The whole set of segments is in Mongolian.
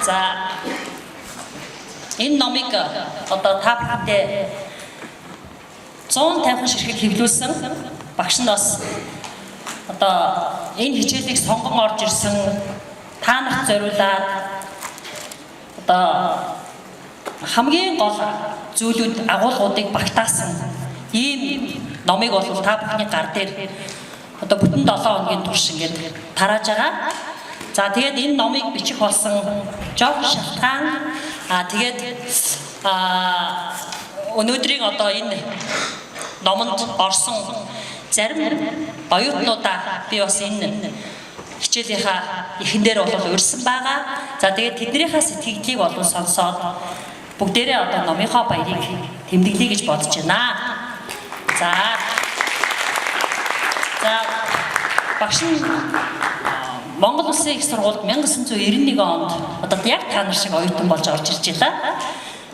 За энэ номыг одоо та бүхэндээ 150 ширхэг хэвлүүлсэн багш нь бас одоо энэ хичээлийг сонгон орж ирсэн та нарт зориулаад одоо хамгийн гол зүйлүүд агуулгуудыг багтаасан ийм номыг бол та бүхний гар дээр одоо бүтэн 7 хоногийн турш ингээд тарааж байгаа. За тэгээд энэ номыг бичих болсон Жон Шалтгаан тэгээд өнөөдрийн одоо энэ номонд орсон зарим оюутнуудаа би бас энэ хичээлийнхаа эхэндээр бол урьсан байгаа. За тэгээд тэднийхээ сэтгэлдлийг болон сонсоод бүгдээрээ одоо номынхоо баярыг тэмдэглэе гэж бодож байна. За багш нь Монгол Улсын их сургуульд 1991 онд одоо яг та нар шиг оюутан болж орж ирж байлаа.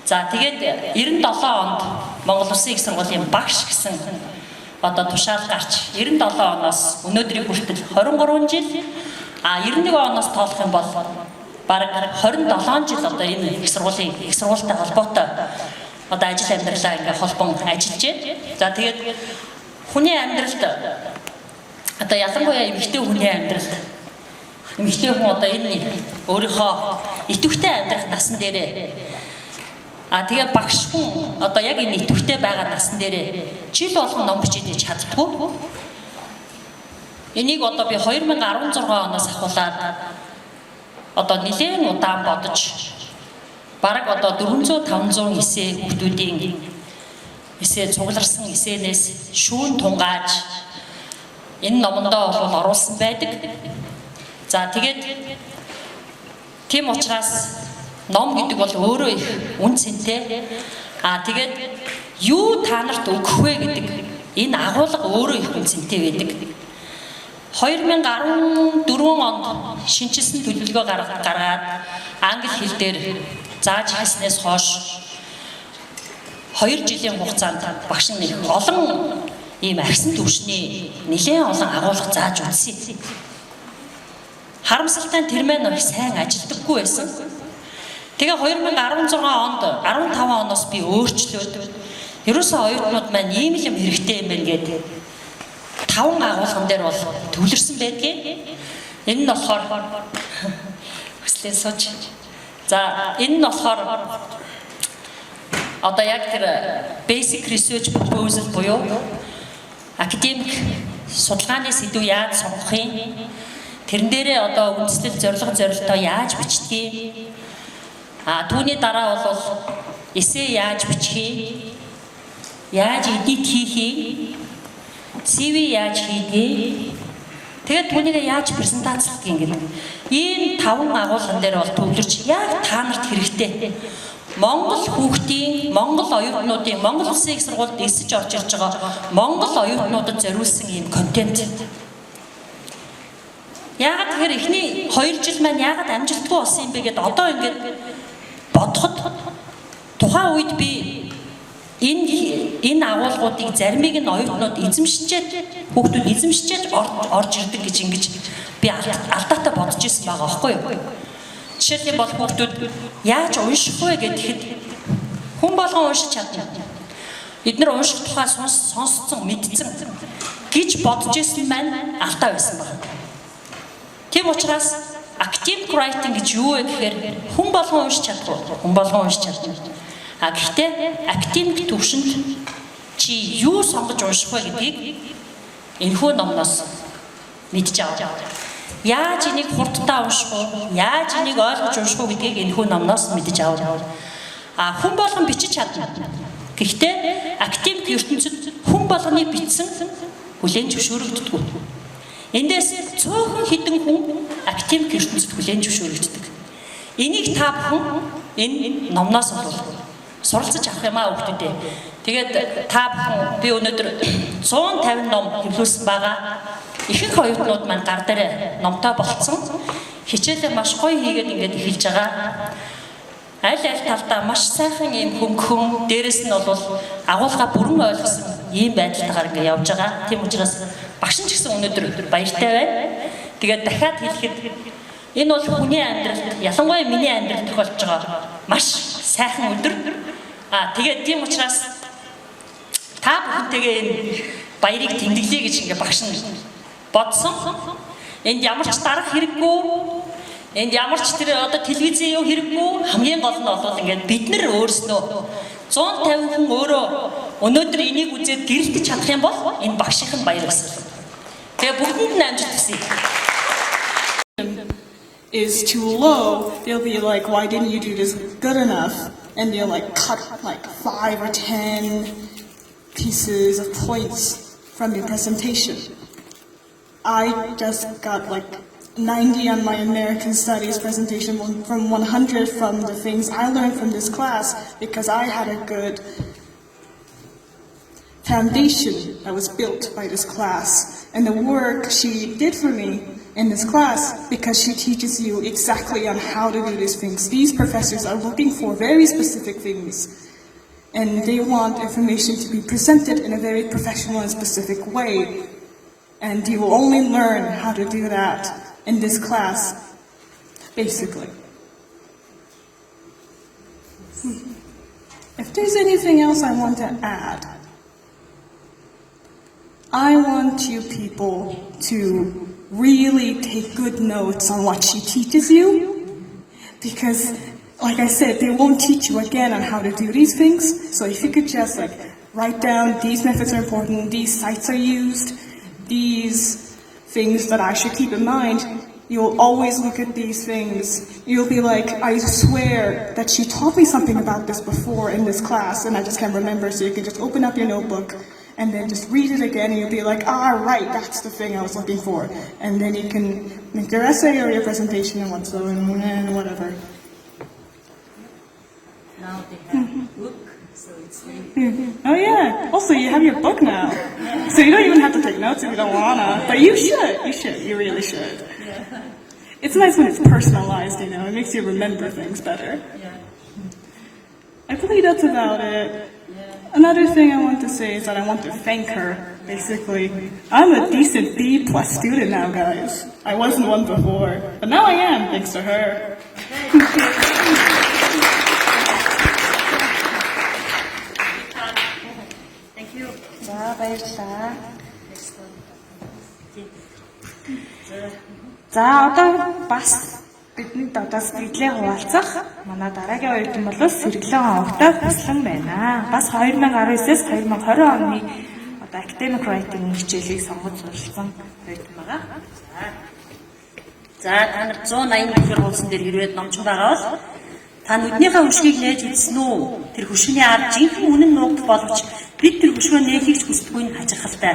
За тэгээд 97 онд Монгол Улсын их сургуулийн багш гэсэн одоо тушаал гарч 97 оноос өнөөдрийг хүртэл 23 жил 91 оноос тоолох юм бол бараг 27 жил одоо энэ их сургуультай холбоотой одоо ажил амьдралаа ингээ холбон ажиллаж байна. За тэгээд хүний амьдралд одоо ялангуяа эмэгтэй хүний амьдралд эмэгтэй хүн одоо энэ өөрийнхөө идэвхтэй амьдрах насан дээрээ тэгээ багш хүн одоо яг энэ идэвхтэй байгаа насан дээрээ жил болгон ном бичиж чаддгүй. Энийг одоо би 2016 оноос ахуулаад одоо нэлээд удаан бодож бараг одоо 400-500 эссе хүмүүсийн эссе цугларсан эссенээс шүүн тунгааж энэ номондоо бол оруулсан байдаг. За тэгээд тийм учраас ном гэдэг бол өөрөө их үн цэнтэй. Тэгээд юу та нарт өгөх вэ гэдэг энэ агуулга өөрөө их үн цэнтэй байдаг. 2014 онд шинжилсэн төлөвлөгөө гаргаад англи хэл дээр зааж хэлснээс хойш 2 жилийн хугацаанд багш нь олон ийм агсан төвшний нэлээд олон агуулга зааж үзсэн. Харамсалтай тэр маань их сайн ажилдаггүй байсан. Тэгээ 2016 онд 15 оноос би өөрчлөөд ерөөсөө оюутнууд маань ийм юм хэрэгтэй юм байна гэдэг 5 агуулган дээр бол төвлөрсөн байдгийг. Энэ нь болохоор хүслээ сууж. За энэ нь болохоор одоо яг тэр basic research proposal буюу академик судалгааны сэдв яаж сонгохын тэрэн дээрээ одоо үндэслэл зорилготой яаж бичдгийг түүний дараа бол эссе яаж бичих, яаж эдит хийх, CV яаж хийдэг, тэгээд түүнийг яаж презентацлах гэх ийм 5 агуулган дээр бол төвлөрч яг та нарт хэрэгтэй Монгол хүүхдийн, Монгол оюутнуудын, Монгол Улсын их сургуульд эсэж орж ирж байгаа Монгол оюутнуудад зориулсан ийм контент. Яагаад тэгэхээр эхний 2 жил маань яагаад амжилтгүй болсон юм бэ гэдээ одоо ингээд бодоход тухайн үед би энэ агуулгуудыг заримыг нь оюутнууд эзэмшчихэд хүүхдүүд эзэмшчихэд орж ирдэг гэж ингэж би алдаатай бодож ирсэн байгаа байхгүй юу? Жишээлбэл бол хүүхдүүд яаж унших вэ гэхэд хүн болгон уншиж чадна. Эдгээр унших тухай сонсцсон, мэдсэн гэж бодож ирсэн маань алдаа байсан байна. Тийм учраас academic writing гэж юу вэ гэхээр хүн болгон уншиж чадахгүй, хүн болгон уншиж чадна. Гэхдээ academic төвшөнд чи юу сонгож унших вэ гэдгийг энэхүү номноос мэдж авах. Яаж энийг хурдтай унших вэ? Яаж энийг ойлгож унших вэ гэдгийг энэхүү номноос мэдж авах. Хүн болгон бичиж чадна. Гэхдээ academic ертөнцид хүн болгоны бичсэн хүлээн зөвшөөрөгддөг. Эндээс цөөхөн хідэн хүн academic ертөнцид хүлээн зөвшөөрөгддөг. Энийг та бүхэн энэ номноос суралцаж авах юм хүүхдүүдээ. Тэгээд та бүхэн би өнөөдөр 150 ном хэвлүүлсэн байгаа. Ихэнх оюутнууд маань гар дээр номтой болцсон. Хичээлээ маш гоё хийгээд ингээд эхэлж байгаа. Аль талдаа маш сайхан ийм хөнгөн, дээрэс нь бол агуулга бүрэн ойлгосон ийм байдалтайгаар ингээд явж байгаа. Тийм учраас багш нь ч гэсэн өнөөдөр баяртай байна. Тэгээд дахиад хэлэхэд Энэ бол хүний амьдрал, ялангуяа миний амьдрал тохиолж байгаа маш сайхан өдөр. Тэгээд тийм учраас та бүхэнтэйгээ энэ баярыг тэмдэглэе гэж ингээ багш нь бодсон. Энд ямар ч дарах хэрэггүй, энд ямар ч тэр одоо телевизийн юу хэрэггүй, хамгийн гол нь бол ингээд бид нар өөрсдөө 150 хүн өөрөө өнөөдөр энийг үзээд гэрэлтэж чадах юм бол энэ багшийн баяр гэсэн. Тэгээ бүгдэнд нь амжилт хүсье. Is too low, they'll be like, why didn't you do this good enough? And they'll like cut like 5 or 10 pieces of points from your presentation. I just got like 90 on my American Studies presentation from 100 from the things I learned from this class because I had a good foundation that was built by this class. And the work she did for me in this class, because she teaches you exactly on how to do these things. These professors are looking for very specific things, and they want information to be presented in a very professional and specific way. And you will only learn how to do that in this class, basically. If there's anything else I want to add, I want you people to really take good notes on what she teaches you, because, like I said, they won't teach you again on how to do these things. So if you could just like write down these methods are important, these sites are used, these things that I should keep in mind, you'll always look at these things. You'll be like, I swear that she taught me something about this before in this class, and I just can't remember. So you can just open up your notebook and then just read it again, and you'll be like, right, that's the thing I was looking for. And then you can make your essay or your presentation and whatsoever, and whatever. Now they have a book, so it's Oh yeah, also you have your book now. So you don't even have to take notes if you don't wanna, but you should, you really should. It's nice when it's personalized, you know, it makes you remember things better. I believe that's about it. Another thing I want to say is that I want to thank her, basically. I'm a decent B+ student now, guys. I wasn't one before, but now I am, thanks to her. Thank you. За баярлалаа. За одоо бас бидний одоо сэтгэлээ хуваалцах манай дараагийн оюутан бол Сэргэлэн Октав Бяслан байна. Бас 2019-с 2020 оны одоо academic writing хичээлийг сонгож суралцсан оюутан байгаа. За та нар 180 төгрөг хуудсан дээр хэрвээ номчон байгаа бол та нүднийхээ хөшгийг нээж үзсэн үү? Тэр хөшгөний ард жинхэнэ үнэн нуугдах боловч бид тэр хөшгөө нээхийг ч хүсдэггүй нь хачирхалтай.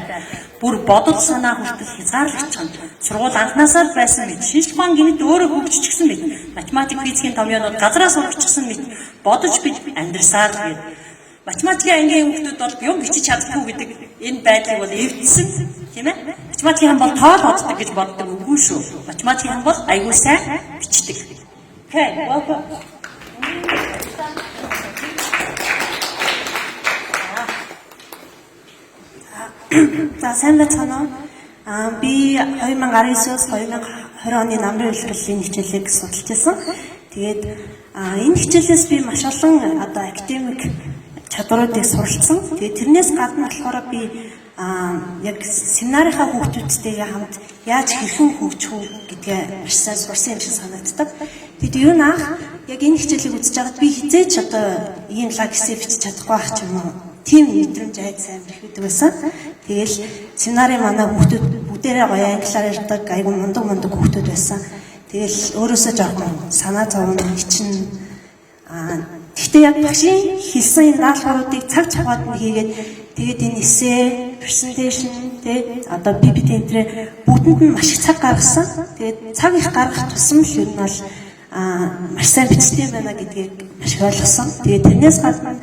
Бүр бодол санаа хүртэл хязгаарлагч юм. Сургууль анхнаасаа байсан мэт шинжлэх ухаан гинт өөрөө хөгжчихсэн мэт математик физикийн томьёонууд газраас урагчсан мэт бодож бид амьдрсаар гээд математикийн ангийн хүмүүсд бол юм бичиж чаддаггүй гэдэг энэ байдлыг бол эвдсэн тийм ээ. Математикийн хан бол тоол боддог гэж боддог үгүй шүү. Математикийн хан бол аягүй сайн бичдэг. Okay, welcome. За сайн байцгаана уу? Би 2019-с 2020 оны намрын хэлбэрлийн хичээлийг судалж байсан. Тэгээд энэ хичээлээс би маш олон одоо академик чадваруудыг суралцсан. Тэгээд тэрнээс гадна болохоор би яг семинарынхаа хүүхдүүдтэйгээ хамт яаж хэрхэн хөгжих үү гэдгээ маш сайн сурсан юм шиг санагддаг. Тэгэд юу наах яг энэ хичээлийг үзэж байгаад би хизээч одоо ийм лагсээ бичиж чадахгүй байх ч юм уу. Тийм мэдрэмж айд сайн бэрхдэг байсан. Тэгэл семинарын манай хүүхдүүд бүгдээрээ гоё англиар ярьдаг, айгу мундаг хүүхдүүд байсан. Тэгэл өөрөөсөө жоохон санаа зовно, хичин. Гэхдээ яг багшийн хэлсэн энэ даалгавруудыг цаг цагаад нь хийгээд тэгээд энэ эссе, presentation тэ одоо PPT энтрэ бүгдэнд нь маш их цаг гаргасан. Тэгээд цаг их гаргах тусам л юу нь бол маш сайн бичсэн юм байна гэдгийг маш их ойлгосон. Тэгээд тэрнээс гадна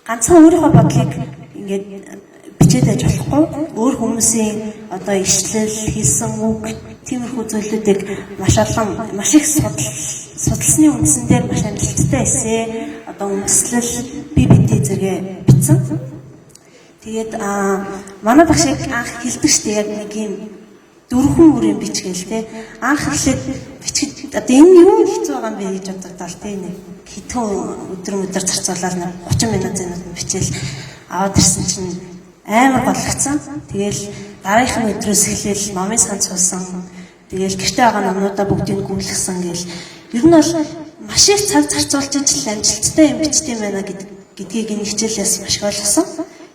ганцхан өөрийнхөө бодлыг ингээд бичээд байж болохгүй. Өөр хүмүүсийн одоо ишлэл, хэлсэн үг, тиймэрхүү зүйлүүдийг маш их судалсны үндсэн дээр маш амжилттай эссе, одоо үндэслэл, PPT зэрэг бичсэн. Тэгээд манай багш яг анх хэлдэг штэ яг нэг юм 4 үрийн бичгээл те. Анх эхлээд бичгэд одоо энэ юу хэцүү байгаа юм бэ гэж боддог л тийм нэг хитэн өдөр зарцуулаад 30 минут зэнүүд бичээл аваад ирсэн чинь амар готлогцсон. Тэгээл дараагийн өдрөөс эхлээл номын сан цуусан. Тэгээл гэрте байгаа номнуудаа бүгдийг гүйлгсэн гээл ер нь бол маш их цаг зарцуулж ижил амжилттай юм бичдэг юм байна гэдгийг энэ хичээлээс маш их ойлгосон.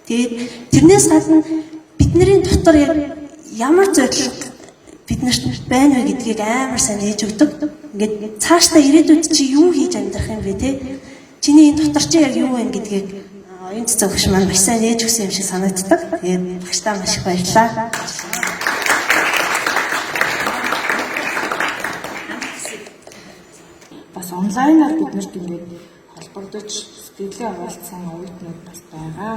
Тэгээд тэрнээс гадна бидний дотор яг ямар зорилго биднэрт байна вэ гэдгийг амар сайн нээж өгдөг. Ингээд цаашдаа ирээдүйд чи юу хийж амьдрах юм бэ те? Чиний энэ дотор чи яг юу вэ гэдгийг оюун цэцэг багш маань маш сайн нээж өгсөн юм шиг санагддаг. Тэгээд багштай маш их баярлалаа. Бас онлайнаар биднэрт ингээд холбогдож сэтгэлээ хуваалцсан оюутнууд бас байгаа.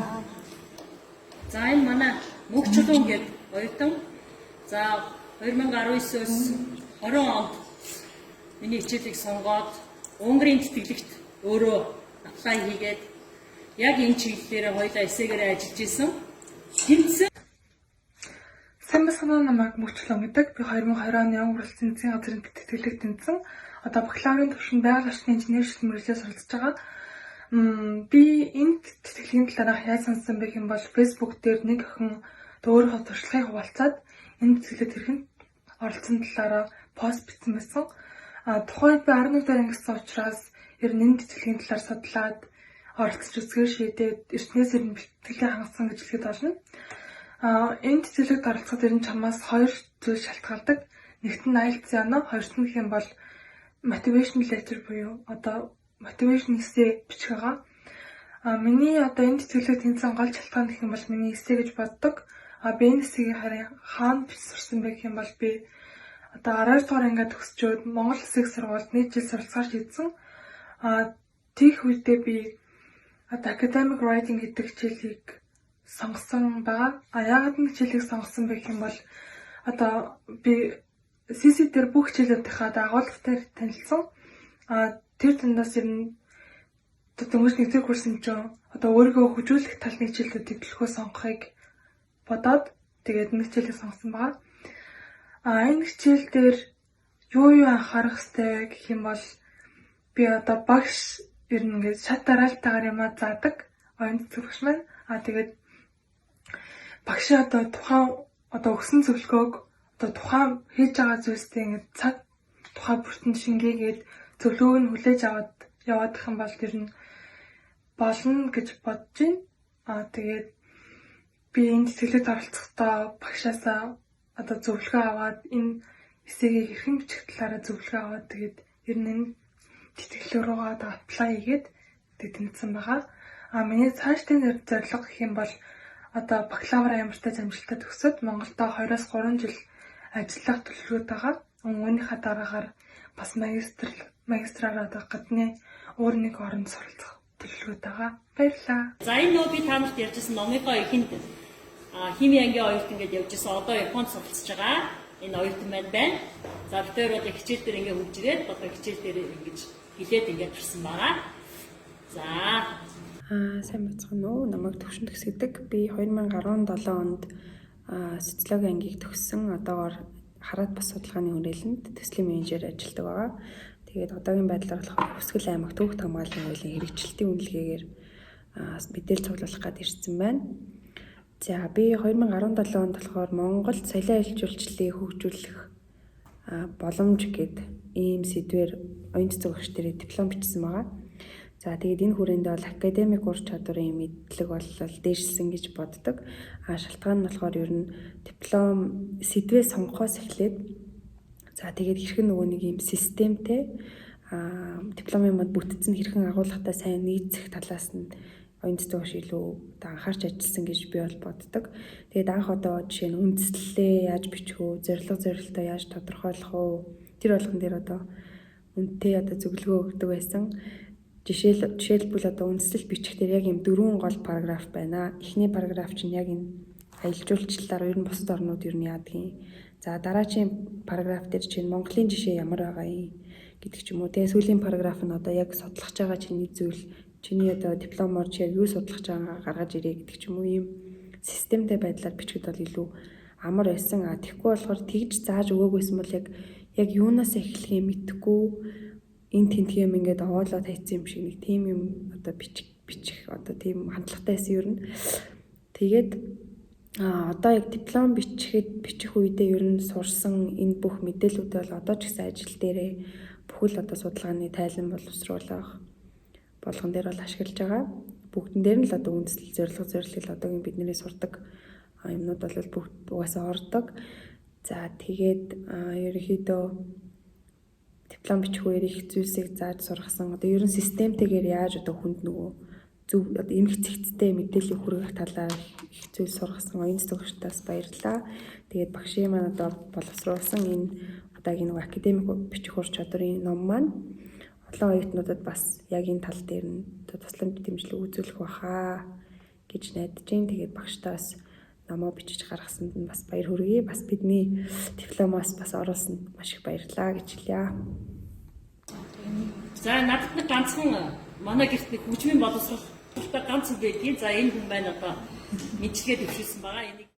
За энэ манай мөнх чулуун гэдэг оюутан. За 2019-өөс 20 онд миний хичээлийг сонгоод Унгарын тэтгэлэгт өөрөө аплай хийгээд яг энэ чиглэлээр хоёулаа эсээгээрээ ажиллаж исэн. Тэмцсэн. Сайн байна намайг Мөчлөн гэдэг. Би 2020 оны Унгарын засгийн газрын тэтгэлэгт тэмцсэн. Одоо бакалаврын түвшинд байгаль орчны инженерийн мэргэжлээс суралцж байгаа. Би энэ тэтгэлгийн талаарх яаж сонссон бэ гэм бол Facebook дээр нэг охин өөрийнхөө туршлагыг хуваалцаад энэ тэтгэлэгт хэрхэн оролцсон талаараа пост бичсэн байсан. Тухайд би 11 дэх ангисан учраас ер нь энэ тэтгэлгийн талаар судлаад оролцож үзгээр шийдээд эртнээс ер нь бэлтгэлээ хангасан гэж хэлэхэд болно. Энэ тэтгэлэгт оролцоход ер нь чамаас хоёр зүйл шалтгаалдаг. Нэгт нь IELTS яана, хоёрт нь гэх юм бол motivation letter буюу одоо motivation essay бичих байгаа. Миний одоо энэ тэтгэлэгт тэнцэн гол шалтгаан гэх юм бол миний essay гэж боддог. Би энэ essay-ийг харин хаана бичсэн бэ гэх юм бол би одоо 12 дугаар ангид төгсчөөд Монгол Улсын сургуульд нэг жил суралцахаар шийдсэн. Тийх үедээ би одоо academic writing гэдэг хичээлийг сонгосон байгаа. Яагаад энэ хичээлийг сонгосон бэ гэх юм бол одоо би CC дээр бүх хичээлүүдийнхаа дагуулгатай танилцсан. Тэр дундаас ер нь дөнгөж нэгдүгээр курсын чинь одоо өөрийгөө хөгжүүлэх талын хичээлүүдийг төлөхөө сонгохыг бодоод тэгээд нэг хичээлийг сонгосон байгаа. Энэ хичээл дээр юу анхаарах ёстой гэх юм бол би одоо багш ер нь ингээд шат дараалтайгаар юм заадаг. Оюун цэцэг багш маань. Тэгээд багш одоо тухайн одоо өгсөн зөвлөгөөг одоо тухайн хийж байгаа зүйлстэй ингээд цаг тухайн бүртэнд шингээгээд зөвлөгөөг нь хүлээж аваад яваадах юм бол тэр нь болно гэж бодож байна. Тэгээд би энэ тэтгэлэгт оролцохдоо багшаасаа одоо зөвлөгөө аваад энэ эсэгийг хэрхэн бичих талаараа зөвлөгөө аваад тэгээд ер нь энэ тэтгэлэг рүүгээ одоо аплай хийгээд тэмцсэн байгаа. Миний цаашдын зорилго гэх юм бол одоо бакалавр амжилттай амжилттай төгсөөд Монголдо 2-3 жил ажиллах төлөвлөгөөд байгаа. Үүнийхээ дараагаар бас магистраараа одоо гадны өөр нэг оронд суралцах төлөвлөгөөд байгаа. Баярлалаа. За энэ нөө би та нарт ярьжсэн номынхоо ихэнд хими ангийн оюутан гэдээ явжсэн. Одоо Японд суралцж байгаа. Энэ оюутан байна. За тэр одоо хичээл дээр ингээ хөгж ирээд одоо хичээл дээр ингэж хилээд ингээ турсан байгаа. За Сайн бацхан уу. Намайг Төвшин Төгс гэдэг. Би 2017 онд социологи ангийг төгссөн. Одоогоор хараад бас судалгааны хүрээлэнд төслийн менежер ажилладаг байгаа. Тэгээд одоогийн байдлаар болохоор Хүсгэл аймаг Түүх хамгааллын хуулийн хэрэгжилтийн үнэлгээгээр мэдээлэл цуглуулах гээд ирсэн байна. За би 2017 онд болохоор Монголд соёлын аялал жуулчлалыг хөгжүүлэх боломж гэдэг ийм сэдвээр оюун цэцэг багш дээр диплом бичсэн байгаа. За тэгээд энэ хүрээнд бол академик ур чадварын мэдлэг бол дээшилсэн гэж боддог. Шалтгаан нь болохоор ер нь диплом сэдвээ сонгохоос эхлээд за тэгээд хэрхэн нөгөө нэг юм системтэй дипломын мод бүтцэн хэрхэн агуулгатай сайн нийцэх талаас нь оюун цэцэг багш илүү анхаарч ажилласан гэж би бол боддог. Тэгээд анх одоо жишээ нь үндэслэлээ яаж бичих вэ? Зорилготой яаж тодорхойлох вэ? Тэр болгон дээр одоо үнэтэй одоо зөвлөгөө өгдөг байсан. Жишээлбэл одоо үндэслэл бичих дээр яг юм 4 гол параграф байна. Эхний параграф чинь яг энэ аялал жуулчлалаар ер нь бусад орнууд ер нь яадгийн. За дараагийн параграф дээр чинь Монголын жишээ ямар байгаа юм гэдэг ч юм уу. Тэгээ сүүлийн параграф нь одоо яг судлах байгаа чиний зүйл, чиний одоо дипломоор чи яг юу судлах байгаа гаргаж ирээ гэдэг ч юм уу. Ийм системтэй байдлаар бичгэд бол илүү амар байсан. Тэгэхгүй болохоор тэгж зааж өгөөгүйсэн бол яг юунаас эхлэхээ мэдэхгүй энэ тентгийн юм ингээд овоолоод хайцсан юм шиг нэг тийм юм одоо бичих одоо тийм хандлагатай байсан ер нь. Тэгээд одоо яг диплом бичих үедээ ер нь сурсан энэ бүх мэдээллүүдээ бол одоо ч гэсэн ажил дээрээ бүхэл одоо судалгааны тайлан боловсруулах болгон дээр бол ашиглаж байгаа. Бүгдэн дээр нь л одоо үндэслэл зорилго одоогийн бидний сурдаг юмнууд бол бүгд угаасаа ордог. За тэгээд ерөнхийдөө диплом бичих үеэр их зүйлсийг зааж сургасан. Одоо ер нь системтэйгээр яаж одоо хүнд нөгөө зөв одоо эмх цэгцтэй мэдээлэл хүргэх талаар их зүйл сургасан оюун зөвшөөрлөөс баярлалаа. Тэгээд багшийн маань одоо боловсруулсан энэ одоогийн нөгөө академик бичих ур чадрын ном маань олон оюутнуудад бас яг энэ тал дээр нь тусламж дэмжлэг үзүүлэх баха гэж найдаж байна. Тэгээд багштаас намаа бичиж гаргасанд нь бас баяр хүргэе. Бас бидний дипломоос бас оруулсанд маш их баярлалаа гэж хэлье. За надад нэг ганцхан манай гэрт нэг хөгжмийн боловсруулалттай ганц үг байдгийг. За энэ хүн байна одоо мэдчилгээ төвшүүлсэн байгаа. Энийг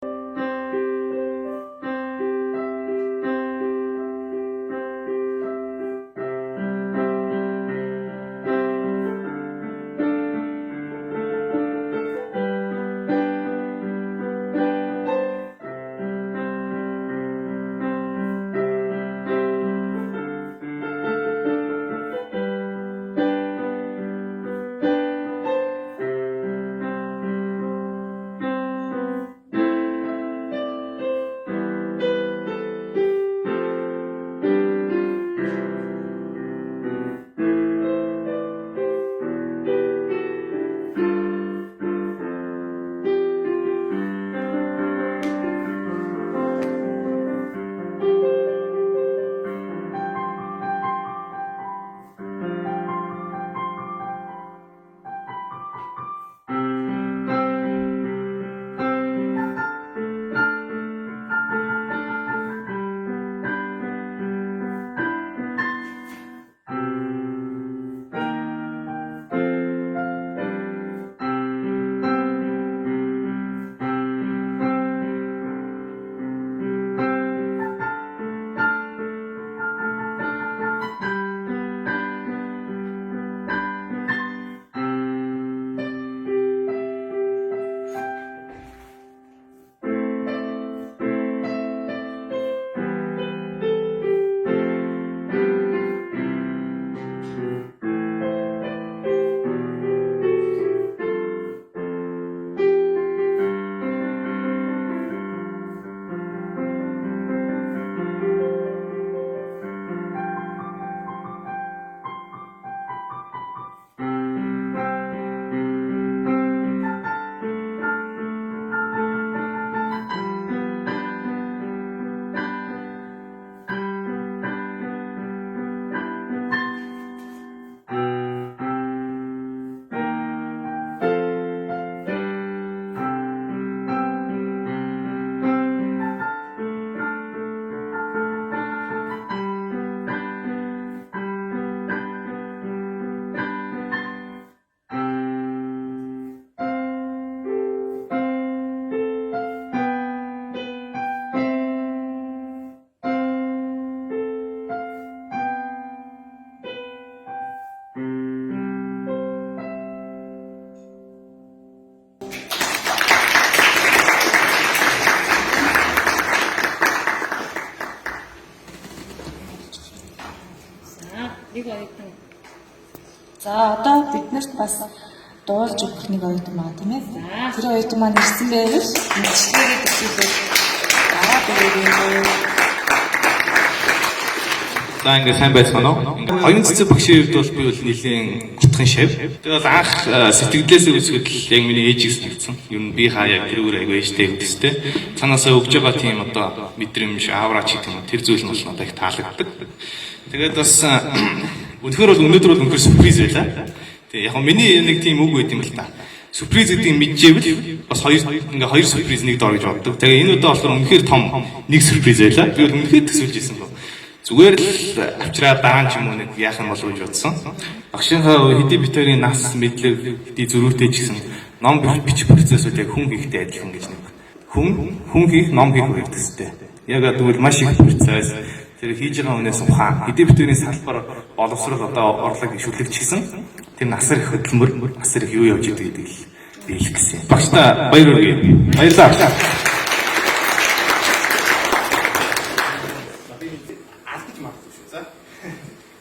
нэг оюутан. За одоо биднэрт бас дуулж өгөх нэг оюутан байна тийм ээ. Тэр оюутан маань ирсэн байвал мэдчлэгээ төсөөлөд дараа бүгдээ. За ингээд сайн байцгаана уу? Оюун цэцэг багшийн хувьд бол би бол нэлийн утгын шав. Тэгээд бол анх сэтгэлдээсээ үсгэд л яг миний ээжийг санагдсан. Юу н би хаяа тэр өөр аягүй ээжтэй хөдөлстэй. Цаанаасаа өгж байгаа тийм одоо мэдрэмж авраач гэх юм тэр зүйл нь бол надад их таалагддаг. Тэгээд бас өнөхөр бол өнөөдөр бол өнөхөр сюрприз байлаа. Тэгээд яг миний нэг тийм үг байт юм л та. Сюрприз гэдгийг мэдчихвэл бас ингээ хоёр сюрприз нэг дор гэж боддог. Тэгээд энэ удаа болохоор өнөхөр том нэг сюрприз байлаа. Би бол өнөхөр төсөөлж ирсэн гоо. Зүгээр л авчраад даан ч юм уу нэг яах юм болов гэж бодсон. Багшийнхаа хэдий битэрийн нас мэдлэг хэдий зөрүүтэй ч гэсэн ном бичих процессыг яг хүн хийхтэй адилхан гэж нэг хүн хийх, ном хийх хоёр төстэй. Яг тэгвэл маш их процесс. Тэр хийж байгаа хүнээс ухаан, хэдий битүүний салбар боловсрол одоо орлого ишүүлэгч гэсэн тэр насар их хөдөлмөр, насар их юу явж идэг гэдгийг биелэх гэсэн. Багштай баяр хүргэе. Баярлалаа. Алдаж магадгүй шүү. За.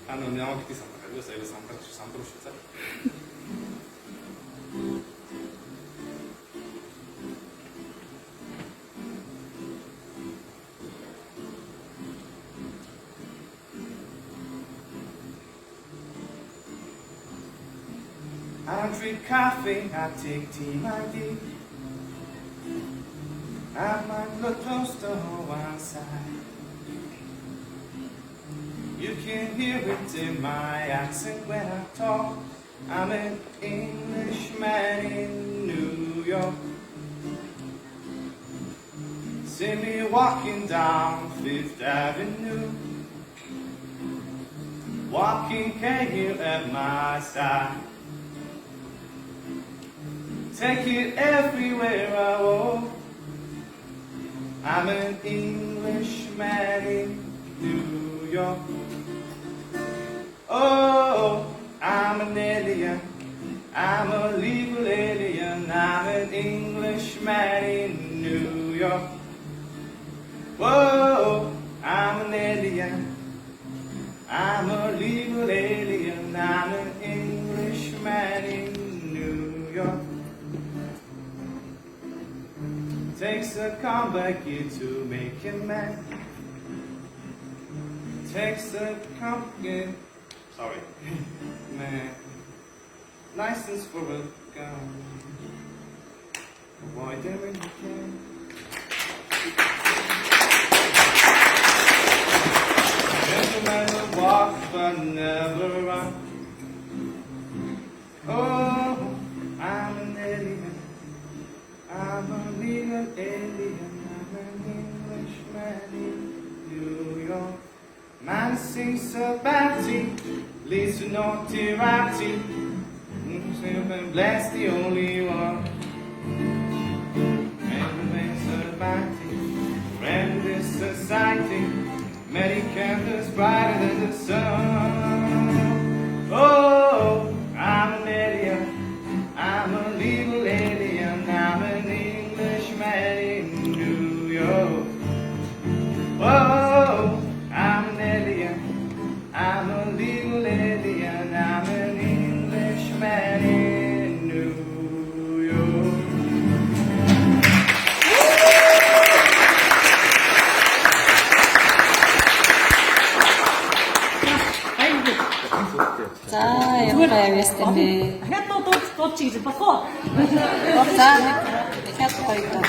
Намайг тийм самбар шүү. За. I drink coffee, I take tea, my dear. I might look close to one side. You can hear it in my accent when I talk. I'm an Englishman in New York. See me walking down Fifth Avenue, walking here at my side. Take it everywhere I go. I'm an Englishman in New York. Oh, I'm an alien. I'm a legal alien. I'm an Englishman in New York. Whoa, I'm an alien. I'm a legal alien. I'm an Englishman in New York. Takes a comeback here to make a man. Takes a comeback, sorry, man. License for a gun. Avoid them when you can. Gentlemen who walk but never run. Oh, I'm an alien. I'm a legal alien, I'm an Englishman in New York. Man sings a batty, leads to naughty ratty. And bless the only one. Man makes a batty, friend is society. Many candles brighter than the sun. Oh, I'm an alien, I'm a legal alien, I'm an Englishman in New York. Oh, I'm an alien, I'm a legal alien, I'm an Englishman in New York. За яваа явсан бэ. Дахиад дуудчих гэж болохоо. За дахиад гоё даа.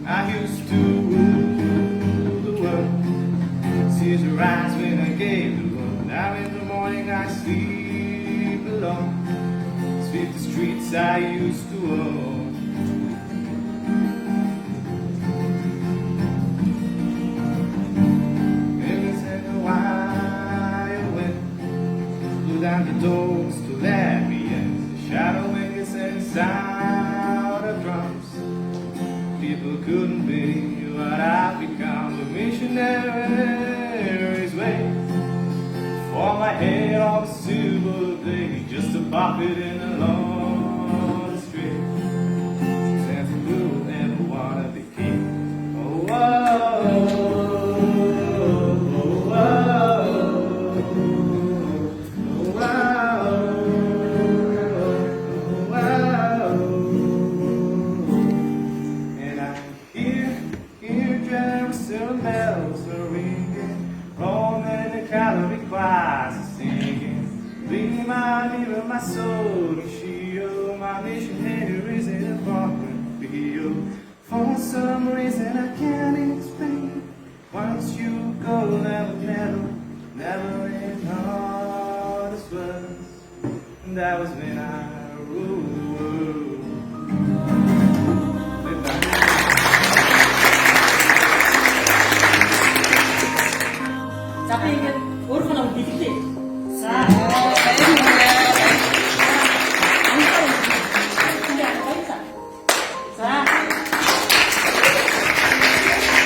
I used to rule the world. Tears rise when I gave the world. Now in the morning I sleep alone. Sweep the streets I used to own. Never said a while when blew down the doors to let me in. The shadow wingers and sound of drums. People couldn't believe what I've become. The missionaries wait for my head on a silver blade, just to pop it in along the street. Since who ever wanna be king? Oh, and I hear Jerusalem bells are ringing, Roman and Catholic choirs are singing. Leading my soul to Shio, my missionaries in a broken field. For some reason I can't explain. Once you go, never in all this was. That was when I ruled the world. би ингээд өөрөө нэг бэлгэлээ. За.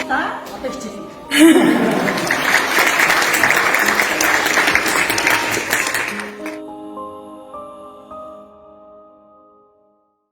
За. Одоо хичээлээ.